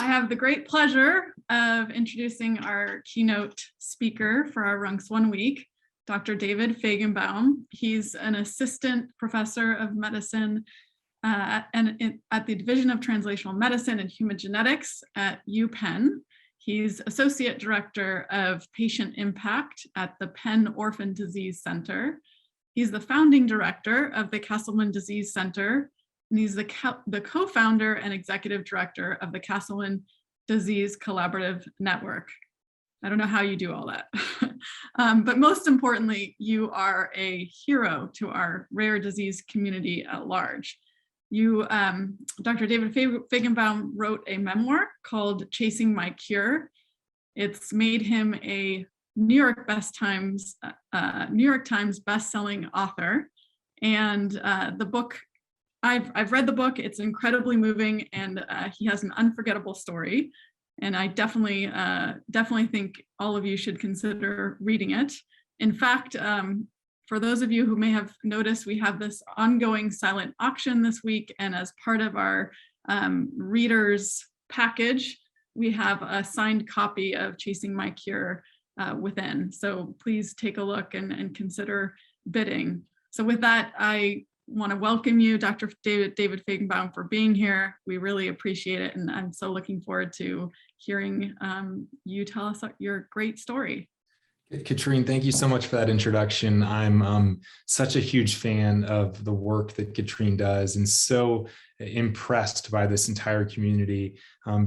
I have the great pleasure of introducing our keynote speaker for our RUNX1 week, Dr. David Fajgenbaum. He's an assistant professor of medicine at the Division of Translational Medicine and Human Genetics at UPenn. He's associate director of patient impact at the Penn Orphan Disease Center. He's the founding director of the Castleman Disease Center, and he's the co-founder and executive director of the Castleman Disease Collaborative Network. I don't know how you do all that, but most importantly, you are a hero to our rare disease community at large. You, Dr. David Fajgenbaum wrote a memoir called Chasing My Cure. It's made him a New York Times best-selling author, and the book, I've read the book. It's incredibly moving, and he has an unforgettable story. And I definitely think all of you should consider reading it. In fact, for those of you who may have noticed, we have this ongoing silent auction this week, and as part of our readers package, we have a signed copy of Chasing My Cure within. So please take a look and consider bidding. So with that, I want to welcome you, Dr. David Fajgenbaum, for being here. We really appreciate it, and I'm so looking forward to hearing you tell us your great story. Katrine, thank you so much for that introduction. I'm such a huge fan of the work that Katrine does, and so impressed by this entire community.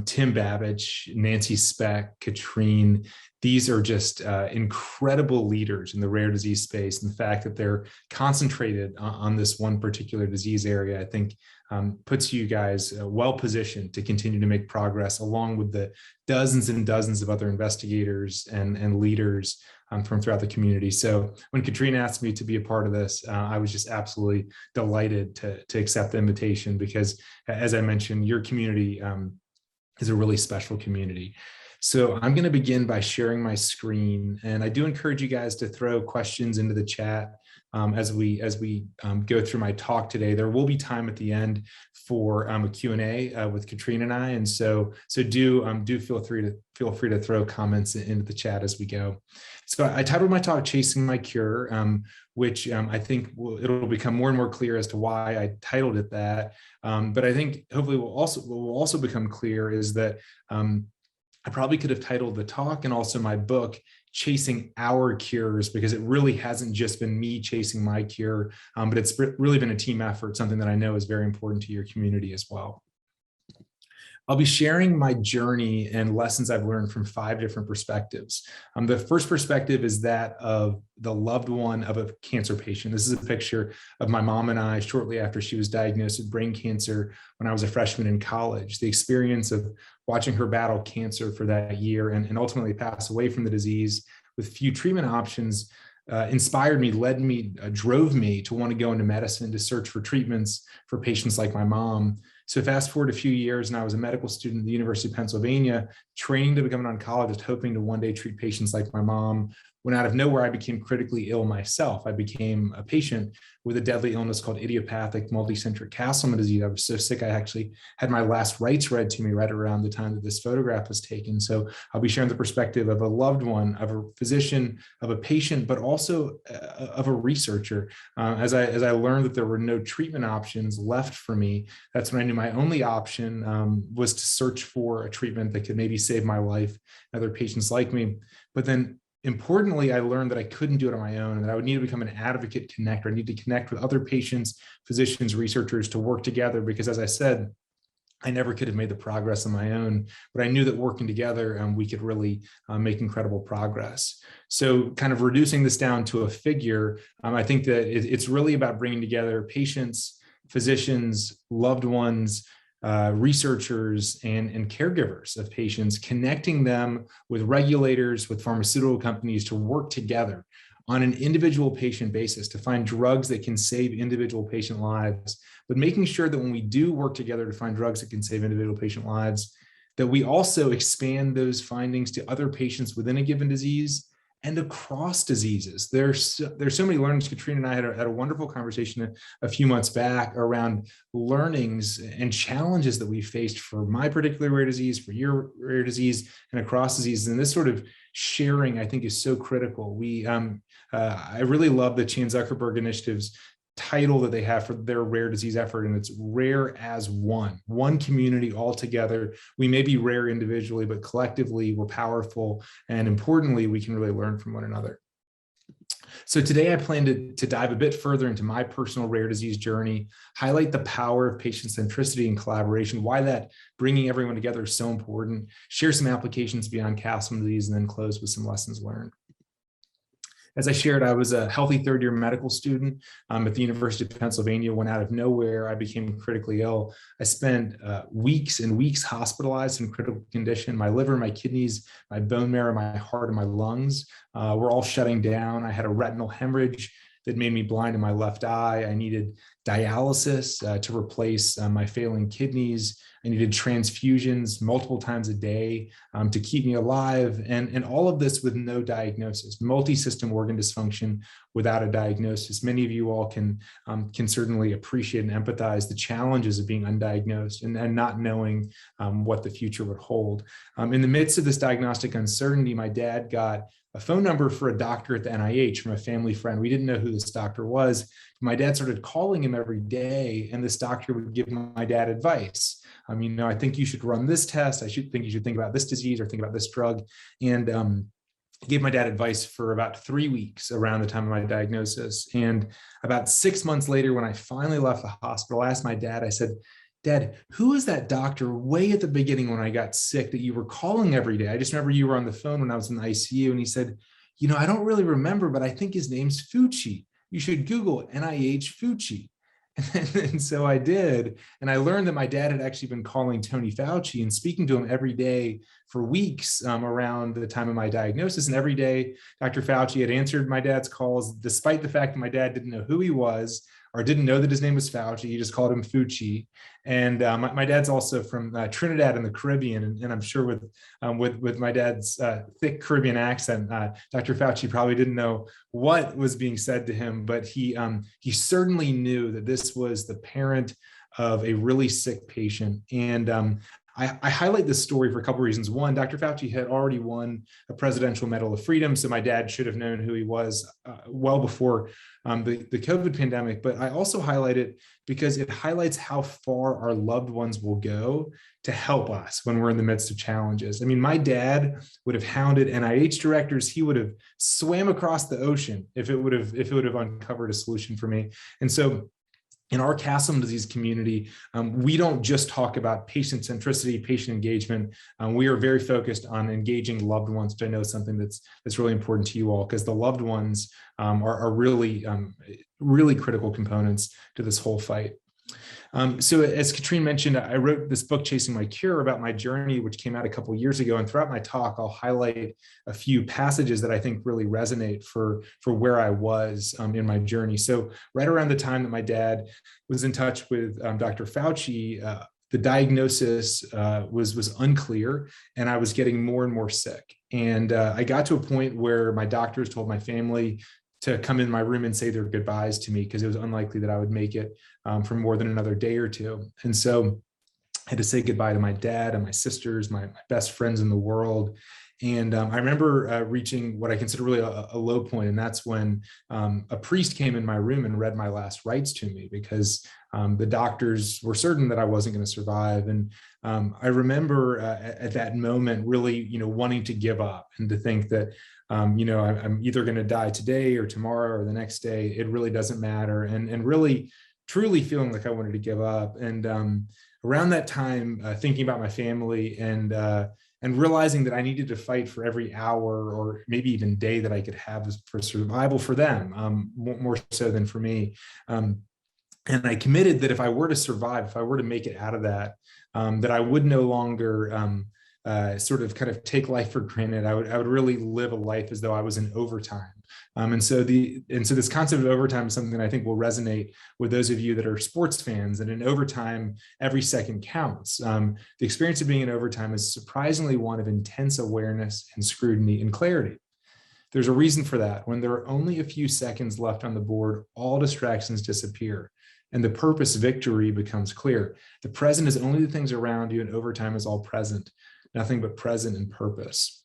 Tim Babbage, Nancy Speck, Katrine, these are just incredible leaders in the rare disease space. And the fact that they're concentrated on this one particular disease area, I think puts you guys well positioned to continue to make progress, along with the dozens and dozens of other investigators and leaders from throughout the community. So when Katrine asked me to be a part of this, I was just absolutely delighted to accept the invitation, because as I mentioned, your community is a really special community. So I'm going to begin by sharing my screen, and I do encourage you guys to throw questions into the chat as we go through my talk today. There will be time at the end for a Q&A with Katrine and I, and so do feel free to throw comments into the chat as we go. So I titled my talk "Chasing My Cure," which I think it'll become more and more clear as to why I titled it that. But I think hopefully what will also become clear is that I probably could have titled the talk and also my book "Chasing Our Cures," because it really hasn't just been me chasing my cure, but it's really been a team effort, something that I know is very important to your community as well. I'll be sharing my journey and lessons I've learned from 5 different perspectives. The first perspective is that of the loved one of a cancer patient. This is a picture of my mom and I shortly after she was diagnosed with brain cancer when I was a freshman in college. The experience of watching her battle cancer for that year and ultimately pass away from the disease with few treatment options inspired me, drove me to want to go into medicine, to search for treatments for patients like my mom. So fast forward a few years, and I was a medical student at the University of Pennsylvania, training to become an oncologist, hoping to one day treat patients like my mom, when out of nowhere, I became critically ill myself. I became a patient with a deadly illness called idiopathic multicentric Castleman disease. I was so sick, I actually had my last rites read to me right around the time that this photograph was taken. So I'll be sharing the perspective of a loved one, of a physician, of a patient, but also of a researcher. As I learned that there were no treatment options left for me, that's when I knew my only option was to search for a treatment that could maybe save my life and other patients like me. But then importantly, I learned that I couldn't do it on my own, and that I would need to become an advocate connector. I need to connect with other patients, physicians, researchers to work together, because as I said, I never could have made the progress on my own, but I knew that working together, we could really make incredible progress. So kind of reducing this down to a figure, I think that it's really about bringing together patients, physicians, loved ones, researchers and caregivers of patients, connecting them with regulators, with pharmaceutical companies to work together on an individual patient basis to find drugs that can save individual patient lives, but making sure that when we do work together to find drugs that can save individual patient lives, that we also expand those findings to other patients within a given disease and across diseases. There's so many learnings. Katrina and I had a wonderful conversation a few months back around learnings and challenges that we faced for my particular rare disease, for your rare disease, and across diseases. And this sort of sharing, I think, is so critical. I really love the Chan Zuckerberg Initiative's title that they have for their rare disease effort, and it's rare as one community all together. We may be rare individually, but collectively we're powerful, and importantly, we can really learn from one another. So today I plan to dive a bit further into my personal rare disease journey, highlight the power of patient centricity and collaboration, why that bringing everyone together is so important, share some applications beyond Castleman disease, and then close with some lessons learned. As I shared, I was a healthy third-year medical student at the University of Pennsylvania. When out of nowhere, I became critically ill. I spent weeks and weeks hospitalized in critical condition. My liver, my kidneys, my bone marrow, my heart, and my lungs were all shutting down. I had a retinal hemorrhage that made me blind in my left eye. I needed dialysis to replace my failing kidneys. I needed transfusions multiple times a day to keep me alive. And all of this with no diagnosis, multi-system organ dysfunction without a diagnosis. Many of you all can certainly appreciate and empathize the challenges of being undiagnosed and not knowing what the future would hold. In the midst of this diagnostic uncertainty, my dad got a phone number for a doctor at the NIH from a family friend. We didn't know who this doctor was. My dad started calling him every day, and this doctor would give my dad advice. I think you should run this test. You should think about this disease or think about this drug. And I gave my dad advice for about 3 weeks around the time of my diagnosis. And about 6 months later, when I finally left the hospital, I asked my dad, I said, Dad, who was that doctor way at the beginning when I got sick that you were calling every day? I just remember you were on the phone when I was in the ICU. And he said, I don't really remember, but I think his name's Fauci. You should Google NIH Fauci. And so I did. And I learned that my dad had actually been calling Tony Fauci and speaking to him every day for weeks around the time of my diagnosis. And every day, Dr. Fauci had answered my dad's calls, despite the fact that my dad didn't know who he was or didn't know that his name was Fauci. He just called him Fauci. And my dad's also from Trinidad in the Caribbean. And I'm sure with my dad's thick Caribbean accent, Dr. Fauci probably didn't know what was being said to him, but he certainly knew that this was the parent of a really sick patient. And I highlight this story for a couple of reasons. One, Dr. Fauci had already won a Presidential Medal of Freedom, so my dad should have known who he was well before the COVID pandemic. But I also highlight it because it highlights how far our loved ones will go to help us when we're in the midst of challenges. I mean, my dad would have hounded NIH directors. He would have swam across the ocean if it would have uncovered a solution for me. And so in our Castleman disease community, we don't just talk about patient centricity, patient engagement. We are very focused on engaging loved ones, which I know is something that's really important to you all, because the loved ones are really, really critical components to this whole fight. So as Katrine mentioned, I wrote this book, Chasing My Cure, about my journey, which came out a couple of years ago. And throughout my talk, I'll highlight a few passages that I think really resonate for where I was in my journey. So right around the time that my dad was in touch with Dr. Fauci, the diagnosis was unclear, and I was getting more and more sick. And I got to a point where my doctors told my family to come in my room and say their goodbyes to me because it was unlikely that I would make it for more than another day or two. And so I had to say goodbye to my dad and my sisters, my best friends in the world. And I remember reaching what I consider really a low point. And that's when a priest came in my room and read my last rites to me because the doctors were certain that I wasn't going to survive. And I remember at that moment really, wanting to give up and to think that, I'm either going to die today or tomorrow or the next day. It really doesn't matter. And really, truly feeling like I wanted to give up. And around that time, thinking about my family and realizing that I needed to fight for every hour or maybe even day that I could have for survival for them, more so than for me. And I committed that if I were to survive, if I were to make it out of that, that I would no longer sort of kind of take life for granted. I would really live a life as though I was in overtime. And so this concept of overtime is something that I think will resonate with those of you that are sports fans. And in overtime, every second counts. The experience of being in overtime is surprisingly one of intense awareness and scrutiny and clarity. There's a reason for that. When there are only a few seconds left on the board, all distractions disappear and the purpose victory becomes clear. The present is only the things around you, and overtime is all present, nothing but present and purpose.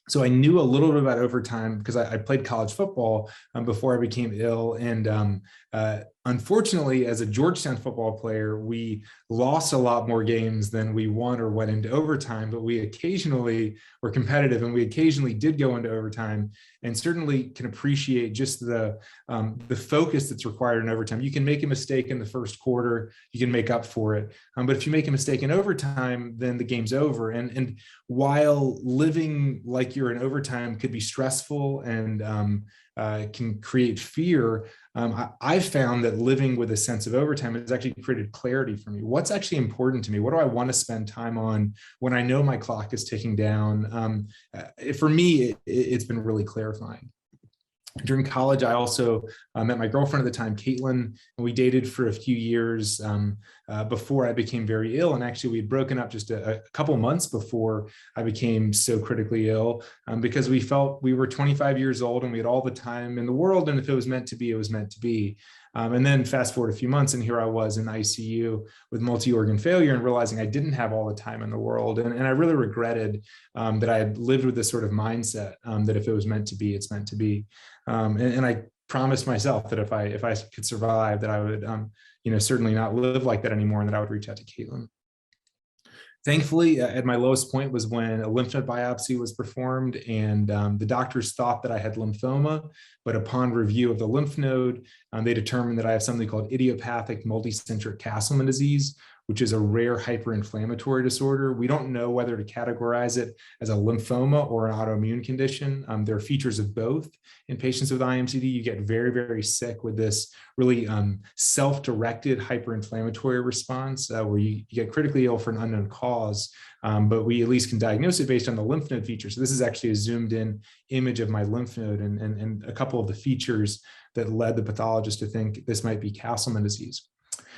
So I knew a little bit about overtime because I played college football before I became ill. And unfortunately, as a Georgetown football player, we lost a lot more games than we won or went into overtime, but we occasionally were competitive and we occasionally did go into overtime, and certainly can appreciate just the focus that's required in overtime. You can make a mistake in the first quarter, you can make up for it. But if you make a mistake in overtime, then the game's over. And while living like you're in overtime could be stressful and can create fear, I found that living with a sense of overtime has actually created clarity for me. What's actually important to me? What do I want to spend time on when I know my clock is ticking down? For me, it's been really clarifying. During college, I also met my girlfriend at the time, Caitlin, and we dated for a few years before I became very ill. And actually, we had broken up just a couple months before I became so critically ill because we felt we were 25 years old and we had all the time in the world. And if it was meant to be, it was meant to be. And then fast forward a few months, and here I was in ICU with multi-organ failure and realizing I didn't have all the time in the world. And I really regretted that I had lived with this sort of mindset that if it was meant to be, it's meant to be. And I promised myself that if I could survive, that I would, certainly not live like that anymore, and that I would reach out to Caitlin. Thankfully, at my lowest point was when a lymph node biopsy was performed, and the doctors thought that I had lymphoma, but upon review of the lymph node, they determined that I have something called idiopathic multicentric Castleman disease, which is a rare hyperinflammatory disorder. We don't know whether to categorize it as a lymphoma or an autoimmune condition. There are features of both. In patients with IMCD, you get very, very sick with this really self-directed hyperinflammatory response where you get critically ill for an unknown cause, but we at least can diagnose it based on the lymph node features. So this is actually a zoomed in image of my lymph node and a couple of the features that led the pathologist to think this might be Castleman disease.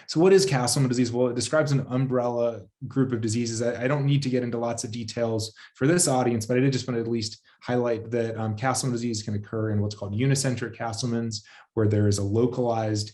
So what is Castleman disease? Well, it describes an umbrella group of diseases. I don't need to get into lots of details for this audience, but I did just want to at least highlight that Castleman disease can occur in what's called unicentric Castlemans, where there is a localized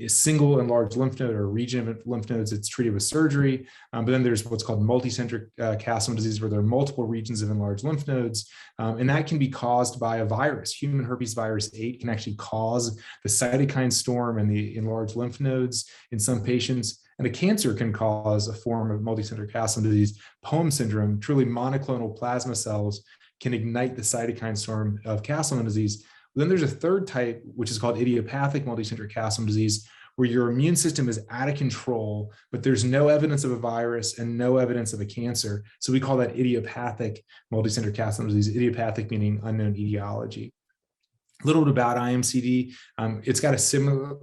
single enlarged lymph node or region of lymph nodes that's treated with surgery. But then there's what's called multicentric Castleman disease, where there are multiple regions of enlarged lymph nodes. And that can be caused by a virus. Human herpes virus 8 can actually cause the cytokine storm and the enlarged lymph nodes in some patients. And a cancer can cause a form of multicentric Castleman disease, POEM syndrome. Truly monoclonal plasma cells can ignite the cytokine storm of Castleman disease. Then there's a third type, which is called idiopathic multicentric Castleman disease, where your immune system is out of control, but there's no evidence of a virus and no evidence of a cancer. So we call that idiopathic multicentric Castleman disease, idiopathic meaning unknown etiology. A little bit about IMCD. It's got a similar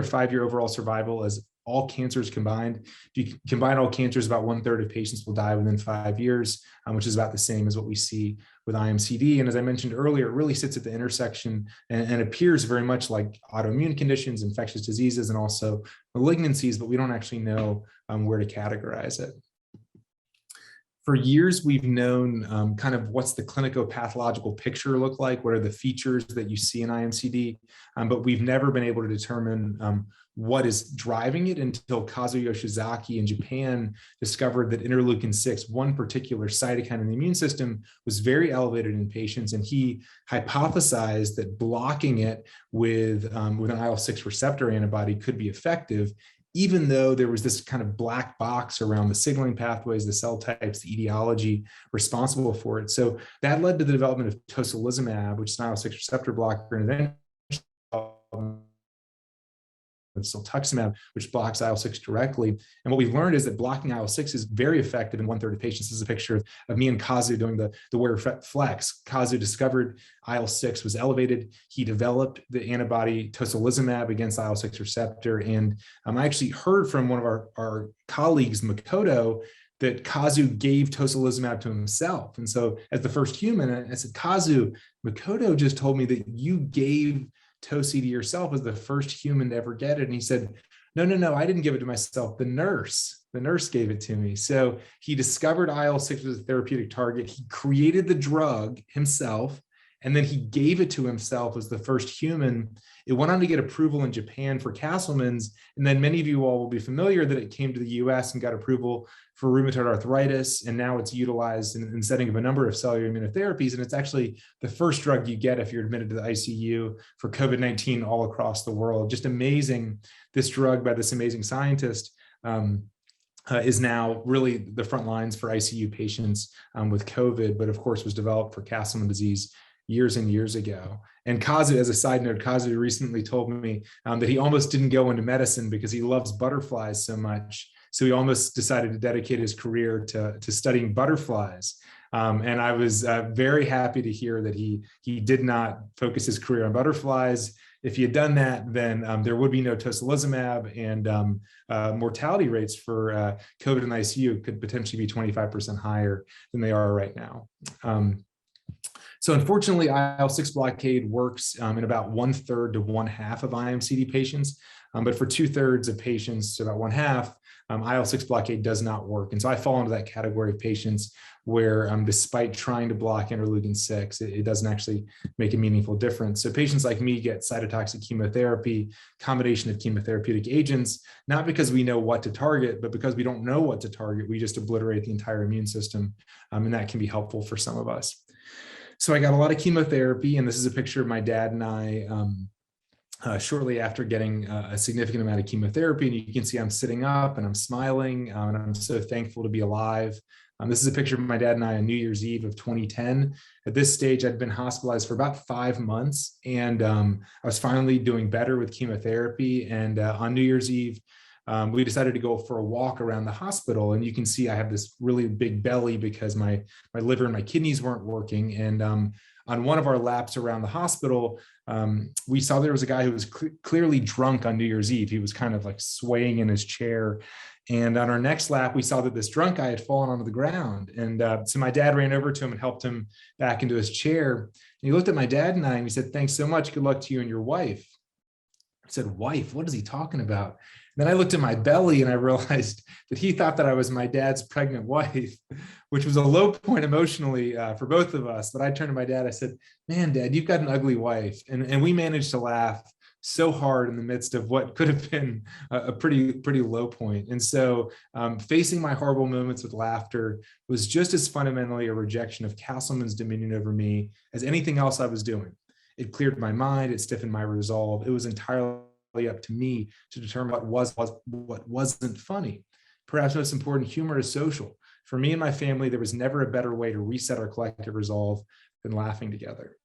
5-year overall survival as all cancers combined. If you combine all cancers, about 1/3 of patients will die within 5 years, which is about the same as what we see with IMCD. And as I mentioned earlier, it really sits at the intersection and appears very much like autoimmune conditions, infectious diseases, and also malignancies, but we don't actually know where to categorize it. For years, we've known kind of what's the clinico-pathological picture look like, what are the features that you see in IMCD, but we've never been able to determine what is driving it until Kazuo Yoshizaki in Japan discovered that interleukin-6, one particular cytokine in the immune system, was very elevated in patients, and he hypothesized that blocking it with an IL-6 receptor antibody could be effective, even though there was this kind of black box around the signaling pathways, the cell types, the etiology responsible for it. So that led to the development of tocilizumab, which is an IL-6 receptor blocker, and eventually siltuximab, which blocks IL-6 directly. And what we've learned is that blocking IL-6 is very effective in 1/3 of patients. This is a picture of me and Kazu doing the warrior flex. Kazu discovered IL-6 was elevated. He developed the antibody tocilizumab against IL-6 receptor. And I actually heard from one of our colleagues, Makoto, that Kazu gave tocilizumab to himself. And so as the first human, I said, Kazu, Makoto just told me that you gave Tosi to yourself as the first human to ever get it. And he said, no, I didn't give it to myself. The nurse gave it to me. So he discovered IL-6 as a therapeutic target. He created the drug himself, And then he gave it to himself as the first human. It went on to get approval in Japan for Castleman's. And then many of you all will be familiar that it came to the US and got approval for rheumatoid arthritis. And now it's utilized in the setting of a number of cellular immunotherapies. And it's actually the first drug you get if you're admitted to the ICU for COVID-19 all across the world. Just amazing. This drug by this amazing scientist is now really the front lines for ICU patients with COVID, but of course was developed for Castleman disease years and years ago. And Kazu, as a side note, Kazu recently told me that he almost didn't go into medicine because he loves butterflies so much. So he almost decided to dedicate his career to studying butterflies. And I was very happy to hear that he did not focus his career on butterflies. If he had done that, then there would be no tocilizumab, and mortality rates for COVID in the ICU could potentially be 25% higher than they are right now. So unfortunately, IL-6 blockade works in about 1/3 to 1/2 of IMCD patients, but for 2/3 of patients, so about 1/2, IL-6 blockade does not work. And so I fall into that category of patients where despite trying to block interleukin-6, it doesn't actually make a meaningful difference. So patients like me get cytotoxic chemotherapy, combination of chemotherapeutic agents, not because we know what to target, but because we don't know what to target. We just obliterate the entire immune system, and that can be helpful for some of us. So I got a lot of chemotherapy, and this is a picture of my dad and I shortly after getting a significant amount of chemotherapy. And you can see I'm sitting up and I'm smiling, and I'm so thankful to be alive. This is a picture of my dad and I on New Year's Eve of 2010. At this stage, I'd been hospitalized for about 5 months, and I was finally doing better with chemotherapy. And on New Year's Eve, we decided to go for a walk around the hospital. And you can see I have this really big belly because my liver and my kidneys weren't working. And on one of our laps around the hospital, we saw there was a guy who was clearly drunk on New Year's Eve. He was kind of like swaying in his chair. And on our next lap, we saw that this drunk guy had fallen onto the ground. And so my dad ran over to him and helped him back into his chair. And he looked at my dad and I, and he said, "Thanks so much. Good luck to you and your wife." I said, "Wife? What is he talking about?" Then I looked at my belly and I realized that he thought that I was my dad's pregnant wife, which was a low point emotionally for both of us. But I turned to my dad, I said, "Man, Dad, you've got an ugly wife." And we managed to laugh so hard in the midst of what could have been a pretty low point. And so facing my horrible moments with laughter was just as fundamentally a rejection of Castleman's dominion over me as anything else I was doing. It cleared my mind, it stiffened my resolve. It was entirely up to me to determine what wasn't funny. Perhaps most important, humor is social. For me and my family, there was never a better way to reset our collective resolve than laughing together.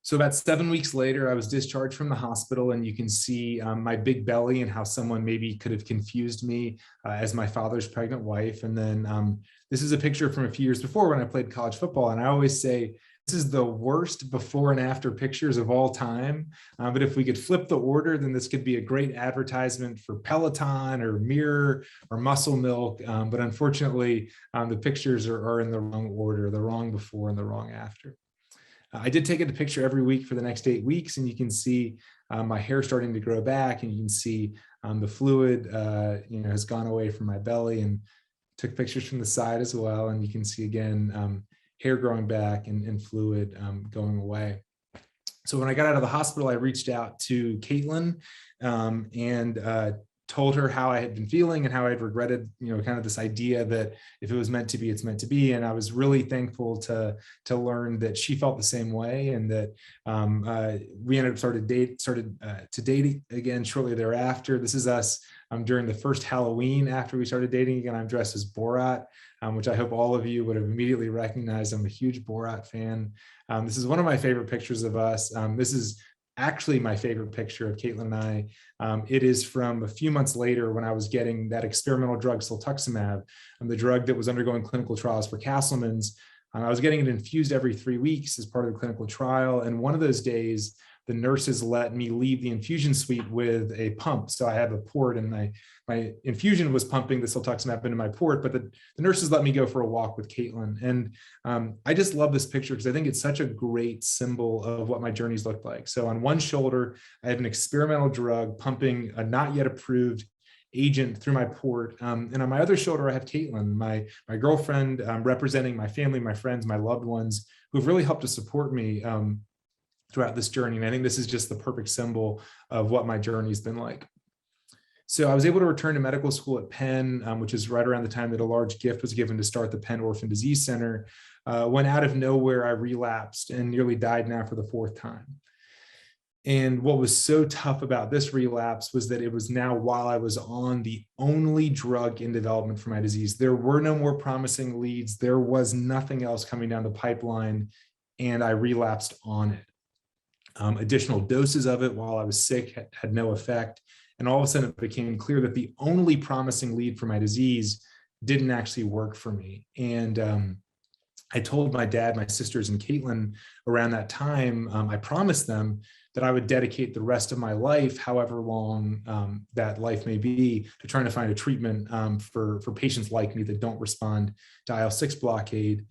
So about 7 weeks later, I was discharged from the hospital, and you can see my big belly and how someone maybe could have confused me as my father's pregnant wife. And then this is a picture from a few years before when I played college football. And I always say, this is the worst before and after pictures of all time. But if we could flip the order, then this could be a great advertisement for Peloton or Mirror or Muscle Milk. But unfortunately, the pictures are in the wrong order, the wrong before and the wrong after. I did take a picture every week for the next 8 weeks, and you can see my hair starting to grow back, and you can see the fluid has gone away from my belly, and took pictures from the side as well. And you can see again, hair growing back and fluid going away. So when I got out of the hospital, I reached out to Caitlin and told her how I had been feeling and how I had regretted, kind of this idea that if it was meant to be, it's meant to be. And I was really thankful to learn that she felt the same way, and that we ended up started to date again shortly thereafter. This is us during the first Halloween after we started dating again. I'm dressed as Borat, which I hope all of you would have immediately recognized. I'm a huge Borat fan. This is one of my favorite pictures of us. This is actually my favorite picture of Caitlin and I. It is from a few months later when I was getting that experimental drug, siltuximab, the drug that was undergoing clinical trials for Castleman's. I was getting it infused every 3 weeks as part of the clinical trial. And one of those days, the nurses let me leave the infusion suite with a pump. So I have a port, and my infusion was pumping the siltuximab into my port, but the nurses let me go for a walk with Caitlin. And I just love this picture because I think it's such a great symbol of what my journeys looked like. So on one shoulder, I have an experimental drug pumping a not yet approved agent through my port. And on my other shoulder, I have Caitlin, my girlfriend, representing my family, my friends, my loved ones, who've really helped to support me throughout this journey. And I think this is just the perfect symbol of what my journey's been like. So I was able to return to medical school at Penn, which is right around the time that a large gift was given to start the Penn Orphan Disease Center. When out of nowhere, I relapsed and nearly died now for the 4th time. And what was so tough about this relapse was that it was now while I was on the only drug in development for my disease. There were no more promising leads. There was nothing else coming down the pipeline, and I relapsed on it. Additional doses of it while I was sick had no effect. And all of a sudden it became clear that the only promising lead for my disease didn't actually work for me. And I told my dad, my sisters, and Caitlin around that time, I promised them that I would dedicate the rest of my life, however long that life may be, to trying to find a treatment for patients like me that don't respond to IL-6 blockade.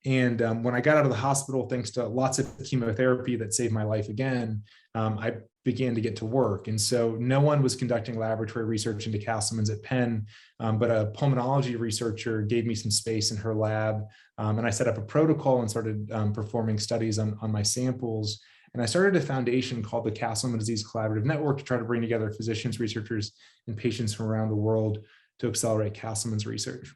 And when I got out of the hospital, thanks to lots of chemotherapy that saved my life again, I began to get to work. And so no one was conducting laboratory research into Castleman's at Penn, but a pulmonology researcher gave me some space in her lab. And I set up a protocol and started performing studies on my samples. And I started a foundation called the Castleman Disease Collaborative Network to try to bring together physicians, researchers, and patients from around the world to accelerate Castleman's research.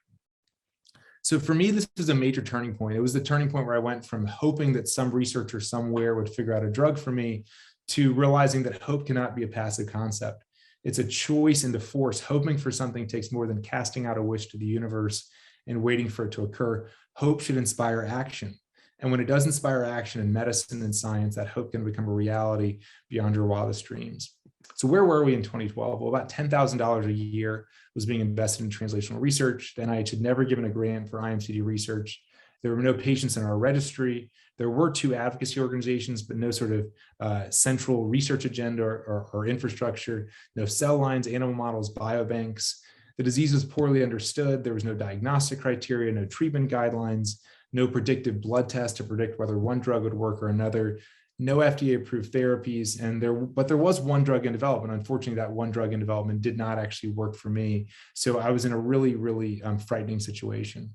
So for me, this was a major turning point. It was the turning point where I went from hoping that some researcher somewhere would figure out a drug for me to realizing that hope cannot be a passive concept. It's a choice and a force. Hoping for something takes more than casting out a wish to the universe and waiting for it to occur. Hope should inspire action. And when it does inspire action in medicine and science, that hope can become a reality beyond your wildest dreams. So where were we in 2012? Well, about $10,000 a year was being invested in translational research. The NIH had never given a grant for IMCD research. There were no patients in our registry. There were 2 advocacy organizations, but no sort of central research agenda or infrastructure, no cell lines, animal models, biobanks. The disease was poorly understood. There was no diagnostic criteria, no treatment guidelines, no predictive blood test to predict whether one drug would work or another, no FDA-approved therapies, but there was one drug in development. Unfortunately, that one drug in development did not actually work for me. So I was in a really, really frightening situation.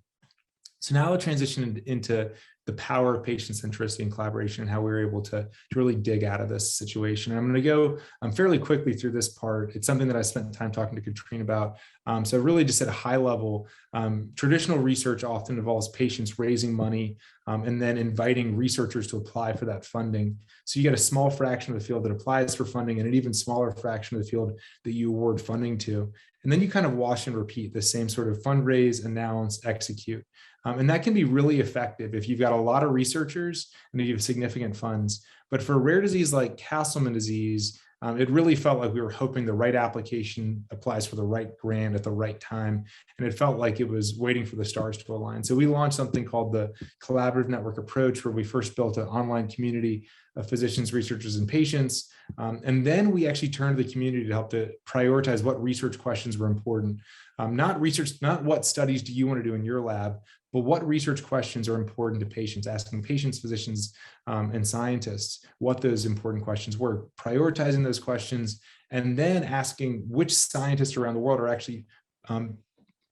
So now I'll transition into the power of patient centricity and collaboration and how we were able to really dig out of this situation. And I'm going to go fairly quickly through this part. It's something that I spent time talking to Katrina about. So really just at a high level, traditional research often involves patients raising money and then inviting researchers to apply for that funding. So you get a small fraction of the field that applies for funding and an even smaller fraction of the field that you award funding to. And then you kind of wash and repeat the same sort of fundraise, announce, execute. And that can be really effective if you've got a lot of researchers and you have significant funds. But for a rare disease like Castleman disease, it really felt like we were hoping the right application applies for the right grant at the right time. And it felt like it was waiting for the stars to align. So we launched something called the Collaborative Network Approach, where we first built an online community of physicians, researchers, and patients. And then we actually turned to the community to help to prioritize what research questions were important. Not what studies do you want to do in your lab, but what research questions are important to patients, asking patients, physicians, and scientists what those important questions were, prioritizing those questions, and then asking which scientists around the world are actually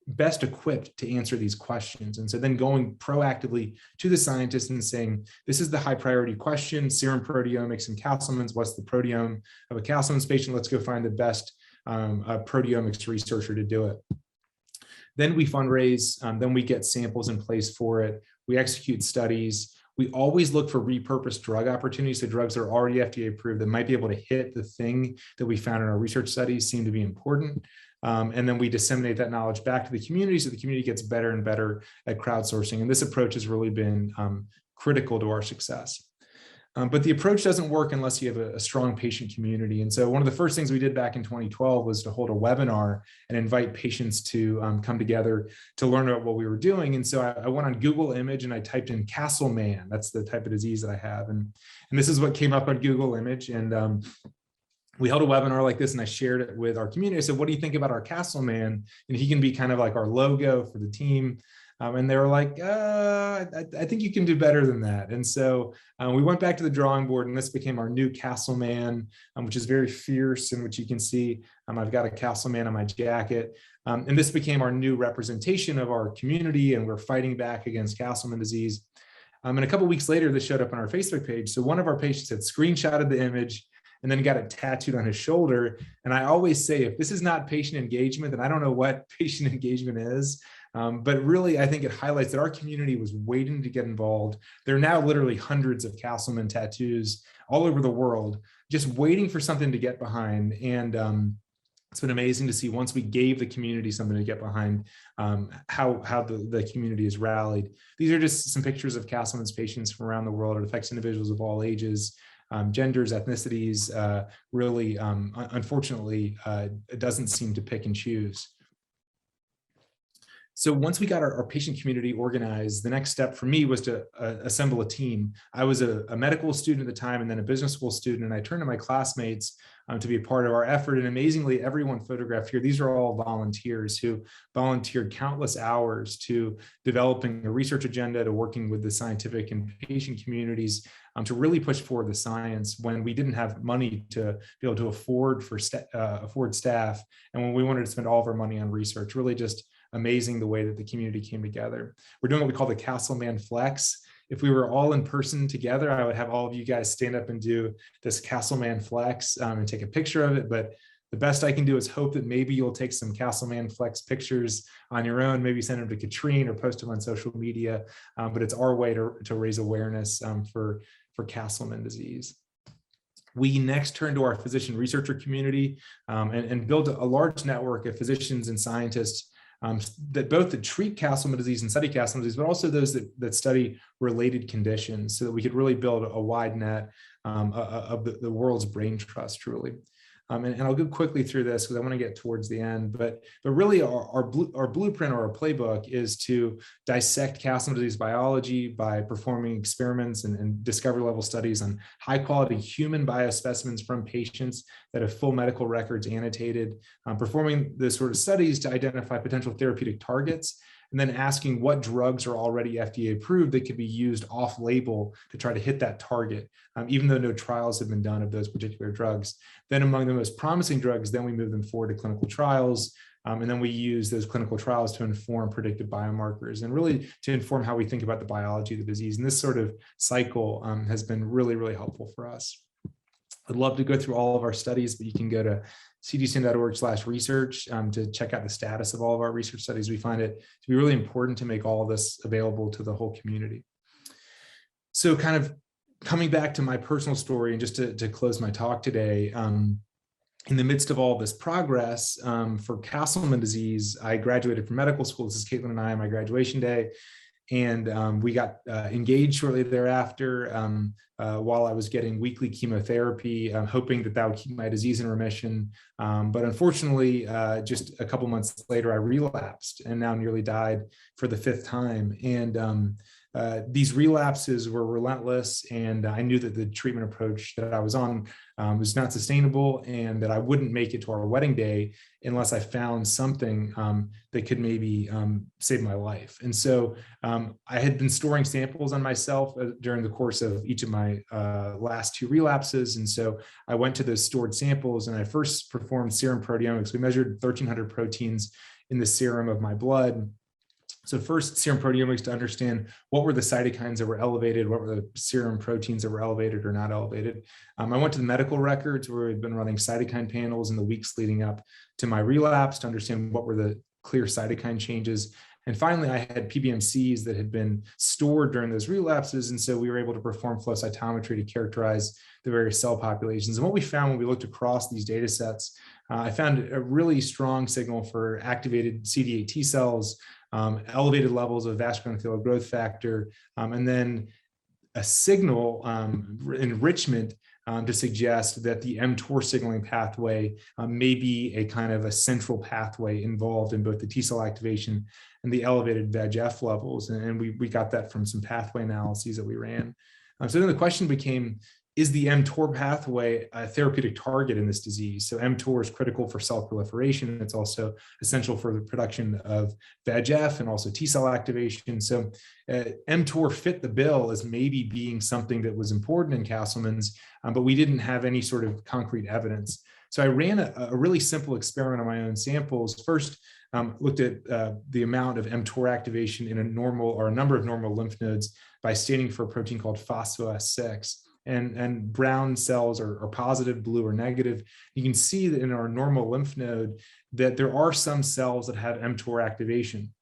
best equipped to answer these questions. And so then going proactively to the scientists and saying, this is the high priority question, serum proteomics in Castleman's, what's the proteome of a Castleman's patient? Let's go find the best proteomics researcher to do it. Then we fundraise, then we get samples in place for it. We execute studies. We always look for repurposed drug opportunities. So drugs that are already FDA approved that might be able to hit the thing that we found in our research studies seem to be important. And then we disseminate that knowledge back to the community so the community gets better and better at crowdsourcing. And this approach has really been critical to our success. But the approach doesn't work unless you have a strong patient community. And so one of the first things we did back in 2012 was to hold a webinar and invite patients to come together to learn about what we were doing. And so I went on Google Image and I typed in Castleman. That's the type of disease that I have. And this is what came up on Google Image. And we held a webinar like this and I shared it with our community. I said, what do you think about our Castleman? And he can be kind of like our logo for the team. And they were like, I think you can do better than that. And so we went back to the drawing board, and this became our new Castleman, which is very fierce, and which you can see, I've got a Castleman on my jacket. And this became our new representation of our community, and we're fighting back against Castleman disease. And a couple of weeks later, this showed up on our Facebook page. So one of our patients had screenshotted the image and then got it tattooed on his shoulder. And I always say, if this is not patient engagement, then I don't know what patient engagement is. But really, I think it highlights that our community was waiting to get involved. There are now literally hundreds of Castleman tattoos all over the world, just waiting for something to get behind. And it's been amazing to see, once we gave the community something to get behind, how the community has rallied. These are just some pictures of Castleman's patients from around the world. It affects individuals of all ages, genders, ethnicities. Really, unfortunately, it doesn't seem to pick and choose. So once we got our patient community organized, the next step for me was to assemble a team. I was a medical student at the time, and then a business school student, and I turned to my classmates to be a part of our effort. And amazingly, everyone photographed here, these are all volunteers who volunteered countless hours to developing a research agenda, to working with the scientific and patient communities, to really push forward the science when we didn't have money to be able to afford staff, and when we wanted to spend all of our money on research. Really just amazing the way that the community came together. We're doing what we call the Castleman Flex. If we were all in person together, I would have all of you guys stand up and do this Castleman Flex and take a picture of it. But the best I can do is hope that maybe you'll take some Castleman Flex pictures on your own, maybe send them to Katrine or post them on social media. But it's our way to raise awareness for Castleman disease. We next turned to our physician researcher community and built a large network of physicians and scientists that both treat Castleman disease and study Castleman disease, but also those that study related conditions, so that we could really build a wide net of the world's brain trust, truly. And I'll go quickly through this because I want to get towards the end, but really our blueprint or our playbook is to dissect Castleman disease biology by performing experiments and discovery level studies on high quality human biospecimens from patients that have full medical records annotated, performing the sort of studies to identify potential therapeutic targets, and then asking what drugs are already FDA approved that could be used off label to try to hit that target, even though no trials have been done of those particular drugs. Then among the most promising drugs, then we move them forward to clinical trials. And then we use those clinical trials to inform predictive biomarkers and really to inform how we think about the biology of the disease. And this sort of cycle has been really, really helpful for us. I'd love to go through all of our studies, but you can go to cdcn.org/research to check out the status of all of our research studies. We find it to be really important to make all of this available to the whole community. So kind of coming back to my personal story, and just to close my talk today, in the midst of all this progress for Castleman disease, I graduated from medical school. This is Caitlin and I on my graduation day. And we got engaged shortly thereafter while I was getting weekly chemotherapy, hoping that would keep my disease in remission. But unfortunately, just a couple months later, I relapsed and now nearly died for the 5th time. And these relapses were relentless, and I knew that the treatment approach that I was on was not sustainable, and that I wouldn't make it to our wedding day unless I found something that could maybe save my life. And so I had been storing samples on myself during the course of each of my last 2 relapses. And so I went to those stored samples, and I first performed serum proteomics. We measured 1,300 proteins in the serum of my blood. So first, serum proteomics to understand what were the cytokines that were elevated, what were the serum proteins that were elevated or not elevated. I went to the medical records where we'd been running cytokine panels in the weeks leading up to my relapse to understand what were the clear cytokine changes. And finally, I had PBMCs that had been stored during those relapses. And so we were able to perform flow cytometry to characterize the various cell populations. And what we found when we looked across these data sets, I found a really strong signal for activated CD8 T cells, elevated levels of vascular endothelial growth factor, and then a signal enrichment to suggest that the mTOR signaling pathway may be a kind of a central pathway involved in both the T cell activation and the elevated VEGF levels. And we got that from some pathway analyses that we ran. So then the question became, is the mTOR pathway a therapeutic target in this disease? So mTOR is critical for cell proliferation. It's also essential for the production of VEGF and also T cell activation. So mTOR fit the bill as maybe being something that was important in Castleman's, but we didn't have any sort of concrete evidence. So I ran a really simple experiment on my own samples. First, looked at the amount of mTOR activation in a number of normal lymph nodes by staining for a protein called phospho-S6. And brown cells are positive, blue are negative. You can see that in our normal lymph node that there are some cells that have mTOR activation,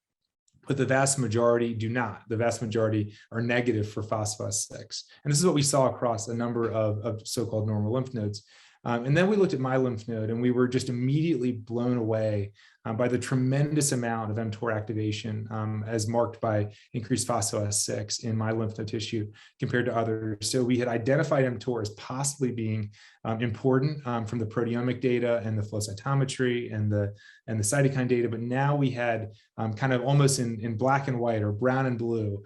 but the vast majority do not. The vast majority are negative for phospho-S6. And this is what we saw across a number of so-called normal lymph nodes. And then we looked at my lymph node, and we were just immediately blown away by the tremendous amount of mTOR activation as marked by increased phospho-S6 in my lymph node tissue compared to others. So we had identified mTOR as possibly being important from the proteomic data and the flow cytometry and the cytokine data, but now we had kind of almost in black and white or brown and blue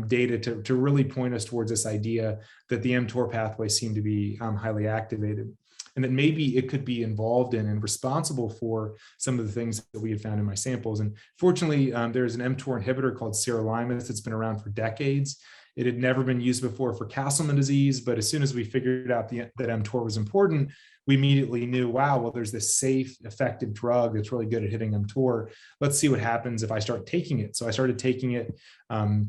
data to really point us towards this idea that the mTOR pathway seemed to be highly activated, and that maybe it could be involved in and responsible for some of the things that we had found in my samples. And fortunately, there's an mTOR inhibitor called sirolimus that's been around for decades. It had never been used before for Castleman disease, but as soon as we figured out that mTOR was important, we immediately knew, wow, well, there's this safe, effective drug that's really good at hitting mTOR. Let's see what happens if I start taking it. So I started taking it, I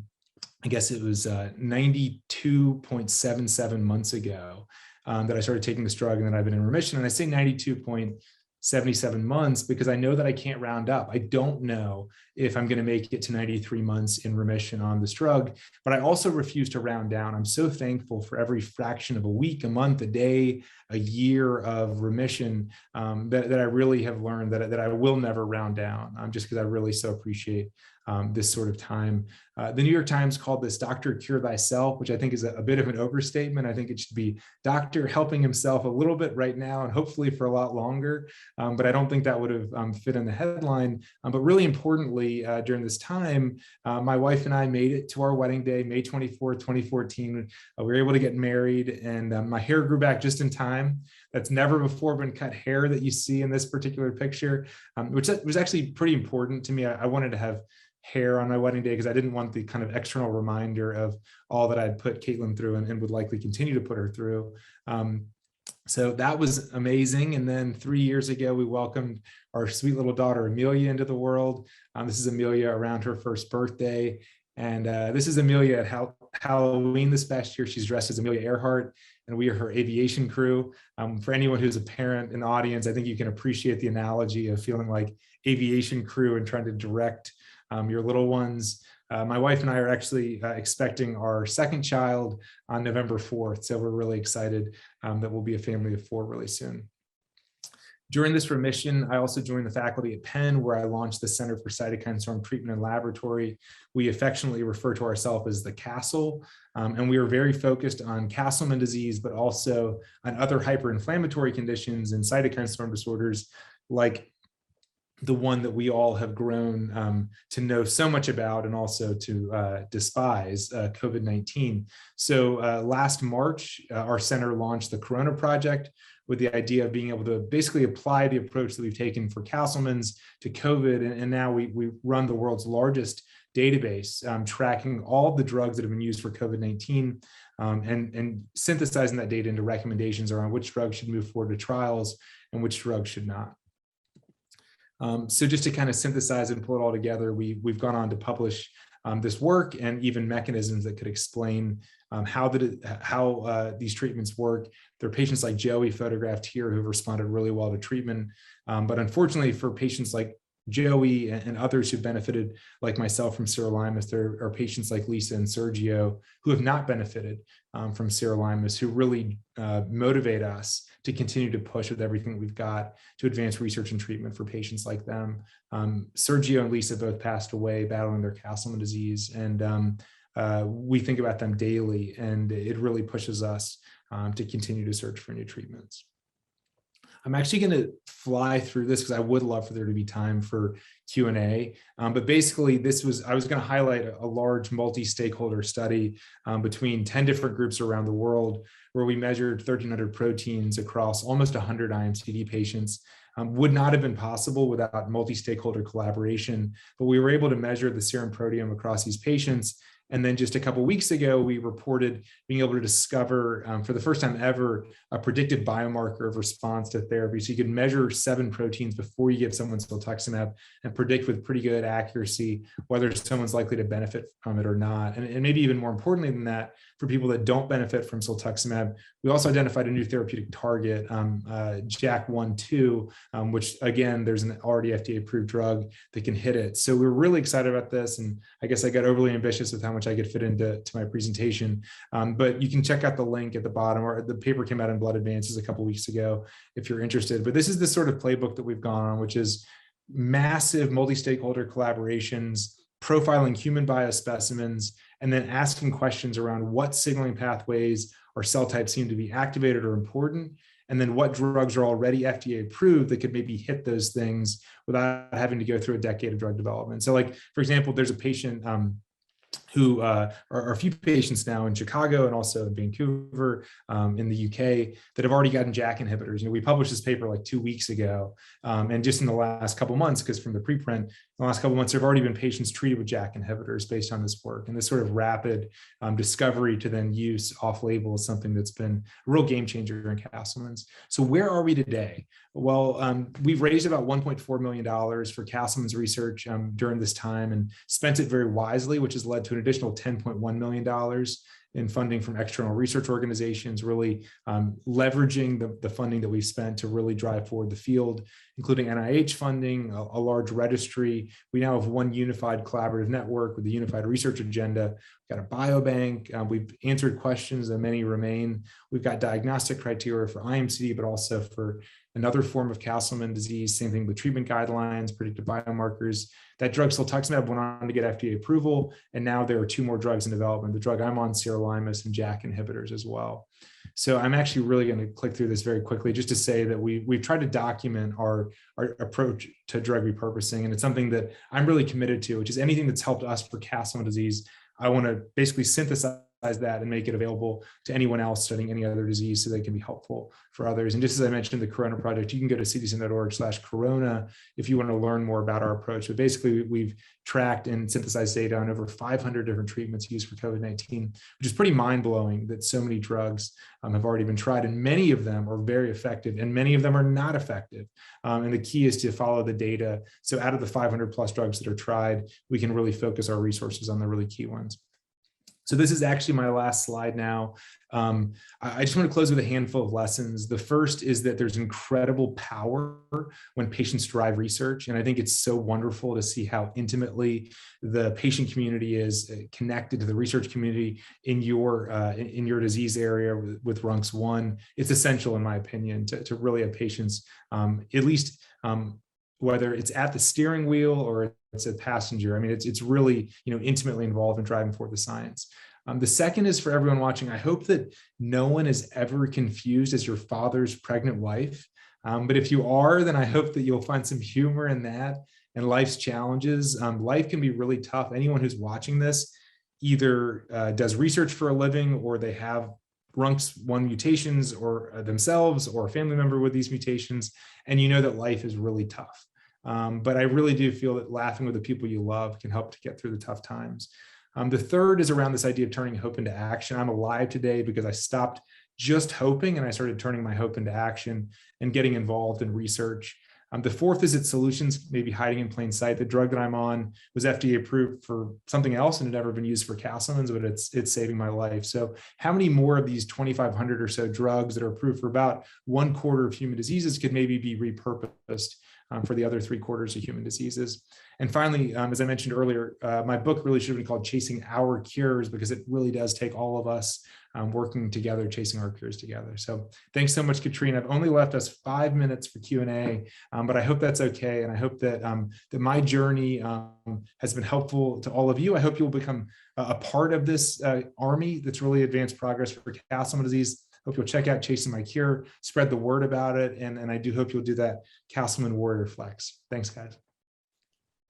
guess it was 92.77 months ago. That I started taking this drug, and then I've been in remission. And I say 92.77 months because I know that I can't round up. I don't know if I'm going to make it to 93 months in remission on this drug, but I also refuse to round down. I'm so thankful for every fraction of a week, a month, a day, a year of remission that I really have learned that I will never round down just because I really so appreciate this sort of time. The New York Times called this "Doctor Cure Thyself," which I think is a bit of an overstatement. I think it should be doctor helping himself a little bit right now and hopefully for a lot longer. But I don't think that would have fit in the headline. But really importantly, during this time, my wife and I made it to our wedding day, May 24th, 2014. We were able to get married, and my hair grew back just in time. That's never before been cut hair that you see in this particular picture, which was actually pretty important to me. I wanted to have hair on my wedding day because I didn't want the kind of external reminder of all that I'd put Caitlin through and would likely continue to put her through. So that was amazing. And then 3 years ago, we welcomed our sweet little daughter, Amelia, into the world. This is Amelia around her first birthday. And this is Amelia at Halloween this past year. She's dressed as Amelia Earhart, and we are her aviation crew. For anyone who's a parent in the audience, I think you can appreciate the analogy of feeling like aviation crew and trying to direct your little ones. My wife and I are actually expecting our second child on November 4th. So we're really excited that we'll be a family of 4 really soon. During this remission, I also joined the faculty at Penn, where I launched the Center for Cytokine Storm Treatment and Laboratory. We affectionately refer to ourselves as the Castle, and we are very focused on Castleman disease, but also on other hyperinflammatory conditions and cytokine storm disorders like the one that we all have grown to know so much about and also to despise, COVID-19. So last March, our center launched the Corona Project with the idea of being able to basically apply the approach that we've taken for Castleman's to COVID. And now we run the world's largest database tracking all the drugs that have been used for COVID-19 and synthesizing that data into recommendations around which drugs should move forward to trials and which drugs should not. So just to kind of synthesize and pull it all together, we've gone on to publish this work and even mechanisms that could explain how these treatments work. There are patients like Joey photographed here who've responded really well to treatment. But unfortunately for patients like Joey and others who benefited, like myself, from sirolimus, there are patients like Lisa and Sergio who have not benefited from sirolimus, who really motivate us to continue to push with everything we've got to advance research and treatment for patients like them. Sergio and Lisa both passed away battling their Castleman disease, and we think about them daily, and it really pushes us to continue to search for new treatments. I'm actually going to fly through this because I would love for there to be time for Q&A. But basically, I was going to highlight a large multi-stakeholder study between 10 different groups around the world where we measured 1,300 proteins across almost 100 IMCD patients. Would not have been possible without multi-stakeholder collaboration, but we were able to measure the serum proteome across these patients. And then just a couple of weeks ago, we reported being able to discover for the first time ever a predictive biomarker of response to therapy. So you can measure 7 proteins before you give someone siltuximab and predict with pretty good accuracy whether someone's likely to benefit from it or not. And maybe even more importantly than that, for people that don't benefit from siltuximab, we also identified a new therapeutic target, JAK1/2, which again, there's an already FDA-approved drug that can hit it. So we're really excited about this. And I guess I got overly ambitious with how much I could fit into my presentation. But you can check out the link at the bottom, or the paper came out in Blood Advances a couple of weeks ago if you're interested. But this is the sort of playbook that we've gone on, which is massive multi-stakeholder collaborations, profiling human biospecimens, and then asking questions around what signaling pathways or cell types seem to be activated or important, and then what drugs are already FDA approved that could maybe hit those things without having to go through a decade of drug development. So like, for example, there's a patient who are a few patients now in Chicago and also in Vancouver in the UK that have already gotten JAK inhibitors. You know, we published this paper like 2 weeks ago, and just in the last couple months, because from the preprint, in the last couple months, there have already been patients treated with JAK inhibitors based on this work. And this sort of rapid discovery to then use off-label is something that's been a real game changer in Castleman's. So where are we today? Well, we've raised about $1.4 million for Castleman's research during this time and spent it very wisely, which has led to an additional $10.1 million in funding from external research organizations, really leveraging the funding that we've spent to really drive forward the field, including NIH funding, a large registry. We now have one unified collaborative network with a unified research agenda. We've got a biobank. We've answered questions, and many remain. We've got diagnostic criteria for IMCD, but also for another form of Castleman disease, same thing with treatment guidelines, predictive biomarkers. That drug siltuximab went on to get FDA approval, and now there are 2 more drugs in development. The drug I'm on, sirolimus, and JAK inhibitors as well. So I'm actually really going to click through this very quickly just to say that we've tried to document our approach to drug repurposing, and it's something that I'm really committed to, which is anything that's helped us for Castleman disease. I want to basically synthesize that and make it available to anyone else studying any other disease so they can be helpful for others. And just as I mentioned, the Corona Project, you can go to cdc.org/corona if you want to learn more about our approach. But basically, we've tracked and synthesized data on over 500 different treatments used for COVID-19, which is pretty mind-blowing that so many drugs have already been tried, and many of them are very effective, and many of them are not effective. And the key is to follow the data. So out of the 500 plus drugs that are tried, we can really focus our resources on the really key ones. So this is actually my last slide now. I just want to close with a handful of lessons. The first is that there's incredible power when patients drive research. And I think it's so wonderful to see how intimately the patient community is connected to the research community in your disease area with RUNX1. It's essential, in my opinion, to really have patients, at least whether it's at the steering wheel or it's a passenger. I mean, it's really, intimately involved in driving forward the science. The second is for everyone watching. I hope that no one is ever confused as your father's pregnant wife. But if you are, then I hope that you'll find some humor in that and life's challenges. Life can be really tough. Anyone who's watching this either does research for a living, or they have RUNX1 mutations, or themselves or a family member with these mutations, and you know that life is really tough. But I really do feel that laughing with the people you love can help to get through the tough times. The third is around this idea of turning hope into action. I'm alive today because I stopped just hoping and I started turning my hope into action and getting involved in research. The fourth is that solutions may be hiding in plain sight. The drug that I'm on was FDA approved for something else and had never been used for Castleman's, but it's saving my life. So how many more of these 2,500 or so drugs that are approved for about 1/4 of human diseases could maybe be repurposed for the other 3/4 of human diseases? And finally, as I mentioned earlier, my book really should have been called Chasing Our Cures, because it really does take all of us working together, chasing our cures together. So thanks so much, Katrina. I've only left us 5 minutes for Q&A, but I hope that's okay. And I hope that, that my journey has been helpful to all of you. I hope you'll become a part of this army that's really advanced progress for Castleman disease. hope you'll check out Chasing My Cure, spread the word about it. And I do hope you'll do that Castleman Warrior Flex. Thanks, guys.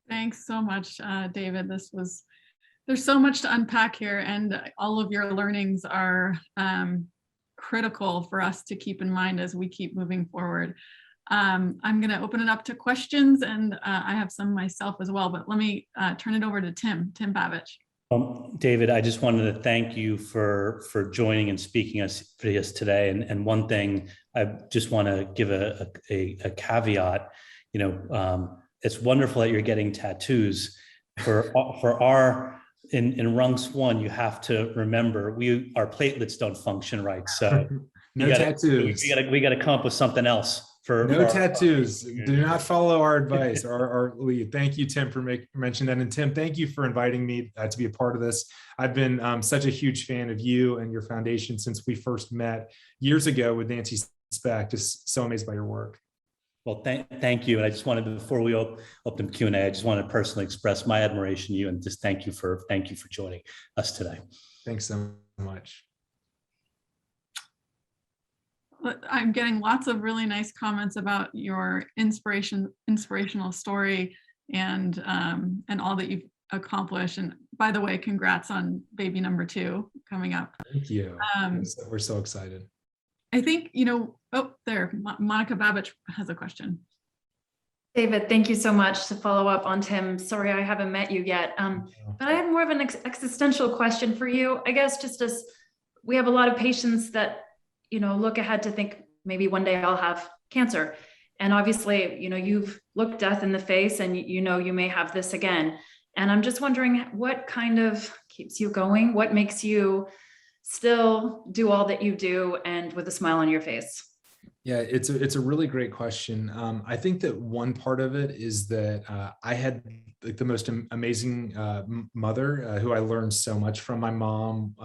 Thanks so much, David. There's so much to unpack here, and all of your learnings are critical for us to keep in mind as we keep moving forward. I'm going to open it up to questions, and I have some myself as well, but let me turn it over to Tim Babich. David, I just wanted to thank you for joining and speaking for us today. And one thing I just want to give a caveat, it's wonderful that you're getting tattoos. For our in RUNX1, you have to remember our platelets don't function right. So tattoos. We got to come up with something else. No tattoos. Do not follow our advice, our lead. Thank you, Tim, for mentioning that. And Tim, thank you for inviting me to be a part of this. I've been such a huge fan of you and your foundation since we first met years ago with Nancy Speck. Just so amazed by your work. Well, thank you. And I just wanted, before we open Q&A, I just want to personally express my admiration to you and just thank you for joining us today. Thanks so much. I'm getting lots of really nice comments about your inspirational story and all that you've accomplished. And by the way, congrats on baby number 2 coming up. Thank you. We're so excited. I think, there, Monica Babich has a question. David, thank you so much. To follow up on Tim, sorry I haven't met you yet, but I have more of an existential question for you. I guess just as we have a lot of patients that look ahead to think maybe one day I'll have cancer. And obviously, you've looked death in the face and you may have this again. And I'm just wondering what kind of keeps you going? What makes you still do all that you do and with a smile on your face? Yeah, it's a really great question. I think that one part of it is that I had the most amazing mother who I learned so much from. My mom,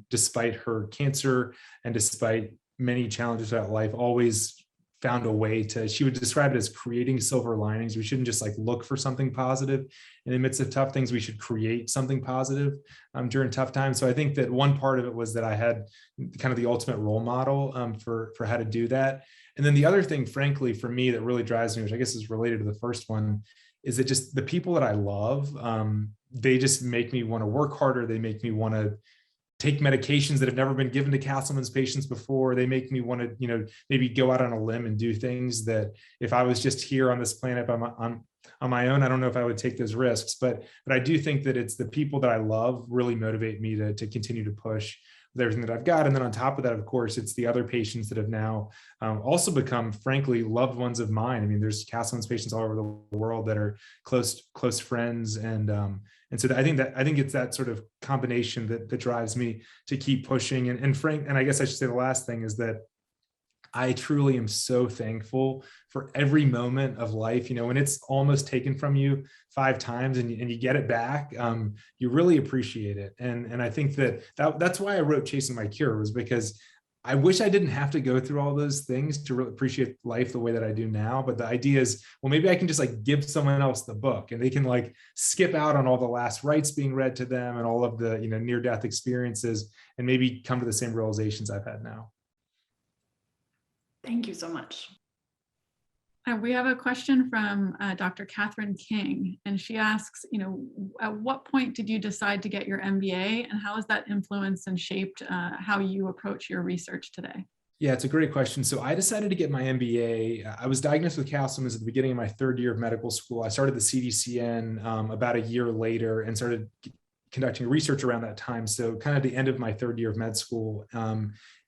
despite her cancer and despite many challenges throughout life, always found a way she would describe it as creating silver linings. We shouldn't just look for something positive. In the midst of tough things, we should create something positive during tough times. So I think that one part of it was that I had kind of the ultimate role model for how to do that. And then the other thing, frankly, for me that really drives me, which I guess is related to the first one, is that just the people that I love, they just make me want to work harder. They make me want to take medications that have never been given to Castleman's patients before. They make me want to, maybe go out on a limb and do things that if I was just here on this planet on my own, I don't know if I would take those risks. But I do think that it's the people that I love really motivate me to continue to push with everything that I've got. And then on top of that, of course, it's the other patients that have now also become, frankly, loved ones of mine. I mean, there's Castleman's patients all over the world that are close friends. And so I think it's that sort of combination that drives me to keep pushing. And I guess I should say the last thing is that I truly am so thankful for every moment of life. When it's almost taken from you 5 times and you get it back, you really appreciate it. And I think that's why I wrote Chasing My Cure, was because I wish I didn't have to go through all those things to really appreciate life the way that I do now. But the idea is, well, maybe I can just give someone else the book and they can skip out on all the last rites being read to them and all of the, near-death experiences and maybe come to the same realizations I've had now. Thank you so much. We have a question from Dr. Catherine King, and she asks, at what point did you decide to get your MBA, and how has that influenced and shaped how you approach your research today? Yeah, it's a great question. So I decided to get my MBA. I was diagnosed with Castleman's at the beginning of my 3rd year of medical school. I started the CDCN about a year later and started conducting research around that time. So kind of the end of my 3rd year of med school.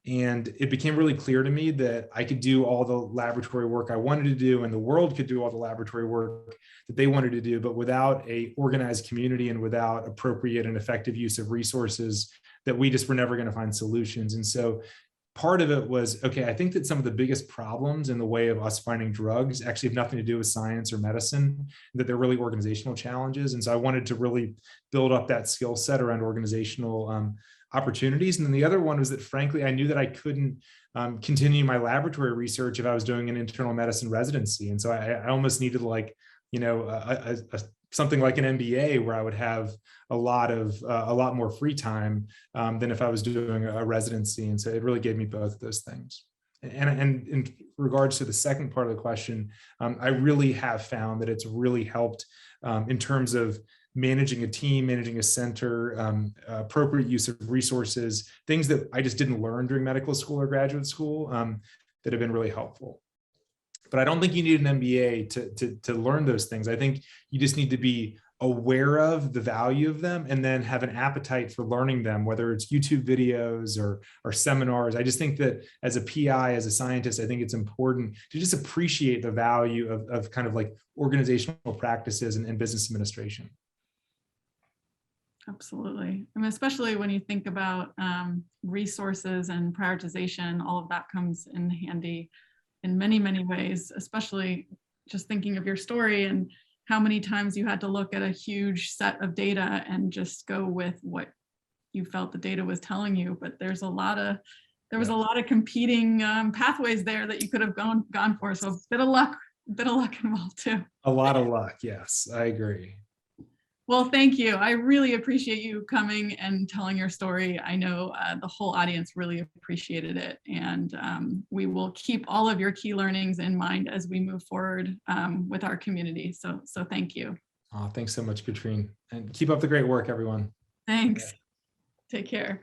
And it became really clear to me that I could do all the laboratory work I wanted to do, and the world could do all the laboratory work that they wanted to do, but without a organized community and without appropriate and effective use of resources, that we just were never going to find solutions. And so part of it was, okay, I think that some of the biggest problems in the way of us finding drugs actually have nothing to do with science or medicine, that they're really organizational challenges. And so I wanted to really build up that skill set around organizational opportunities. And then the other one was that, frankly, I knew that I couldn't continue my laboratory research if I was doing an internal medicine residency. And so I almost needed something like an MBA where I would have a lot more free time than if I was doing a residency. And so it really gave me both of those things. And in regards to the second part of the question, I really have found that it's really helped in terms of managing a team, managing a center, appropriate use of resources, things that I just didn't learn during medical school or graduate school that have been really helpful. But I don't think you need an MBA to learn those things. I think you just need to be aware of the value of them and then have an appetite for learning them, whether it's YouTube videos or seminars. I just think that as a PI, as a scientist, I think it's important to just appreciate the value of kind of like organizational practices and business administration. Absolutely. I mean, especially when you think about resources and prioritization, all of that comes in handy in many, many ways, especially just thinking of your story and how many times you had to look at a huge set of data and just go with what you felt the data was telling you. But there was a lot of competing pathways there that you could have gone for. So a bit of luck involved too. A lot of luck. Yes, I agree. Well, thank you. I really appreciate you coming and telling your story. I know the whole audience really appreciated it. And we will keep all of your key learnings in mind as we move forward with our community. So thank you. Oh, thanks so much, Katrine. And keep up the great work, everyone. Thanks. Take care.